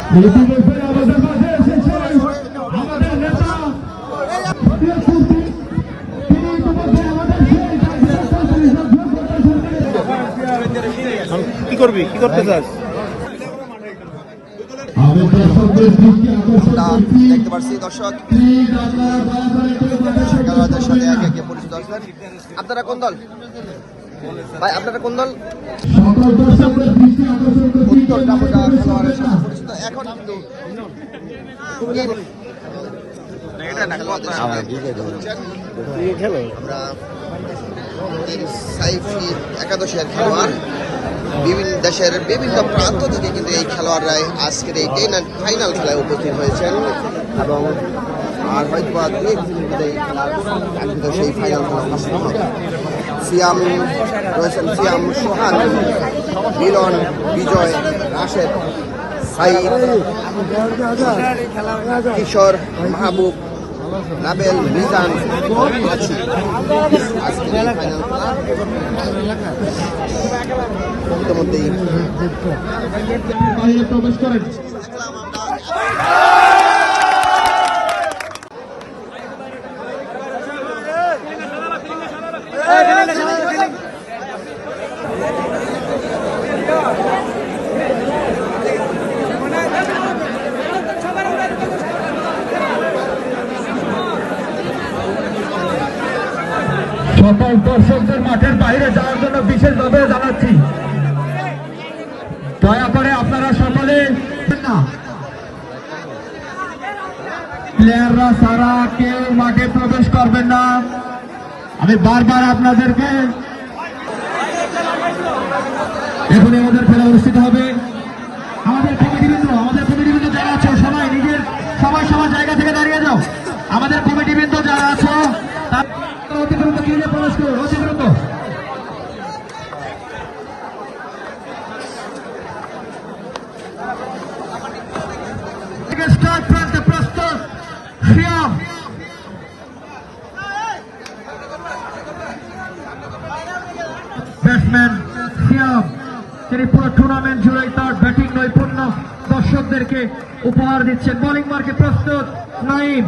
কি করবি, কি করতে চাস? দেখতে পাচ্ছি দর্শক খেলোয়াড়দের সাথে একে একে পরিচিত আসলেন। আপনারা কোন দল ভাই? আপনারা কোন দল? উত্তর ডাবুডা খেলোয়াড়ের সাথে পরিচিত। এখন কিন্তু আমরা সাইফি একাদশের খেলোয়াড় বিভিন্ন দেশের বিভিন্ন প্রান্ত থেকে কিন্তু এই খেলোয়াড়রা আজকের এই ফাইনাল খেলায় উপস্থিত হয়েছেন এবং আর হয়তো সেই ফাইনাল খেলা উপস্থিত হবে। সিয়াম রয়েছেন, সিয়াম, সোহান, মিলন, বিজয়, রাশেদ, সাইদ, কিশোর, মাহবুব, নাবেল, মিজান আছি আজকের এই ফাইনাল খেলা। ইতিমধ্যেই প্রবেশ করেন। সকল দর্শকদের মাঠের বাইরে যাওয়ার জন্য বিশেষভাবে জানাচ্ছি, দয়া করে আপনারা সকলে না, প্লেয়াররা সারা কেউ মাঠে প্রবেশ করবেন না। আমি বারবার আপনাদেরকে, এখন আমাদের খেলা অনুষ্ঠিত হবে। আমাদের কমিটিবৃন্দ যারা আছো সবাই নিজের সবাই সবার জায়গা থেকে দাঁড়িয়ে যাও। আমাদের কমিটিবৃন্দ যারা আছো অতিক্রম প্রবেশ করুন। অতিক্রম স্টার্ট প্রান্তে প্রস্তুত সিয়াম, ব্যাটসম্যান সিয়াম, তিনি পুরো টুর্নামেন্ট জুড়ে তার ব্যাটিং নৈপুণ্য দর্শকদেরকে উপহার দিচ্ছেন। বোলিং মার্কে প্রস্তুত নাইম।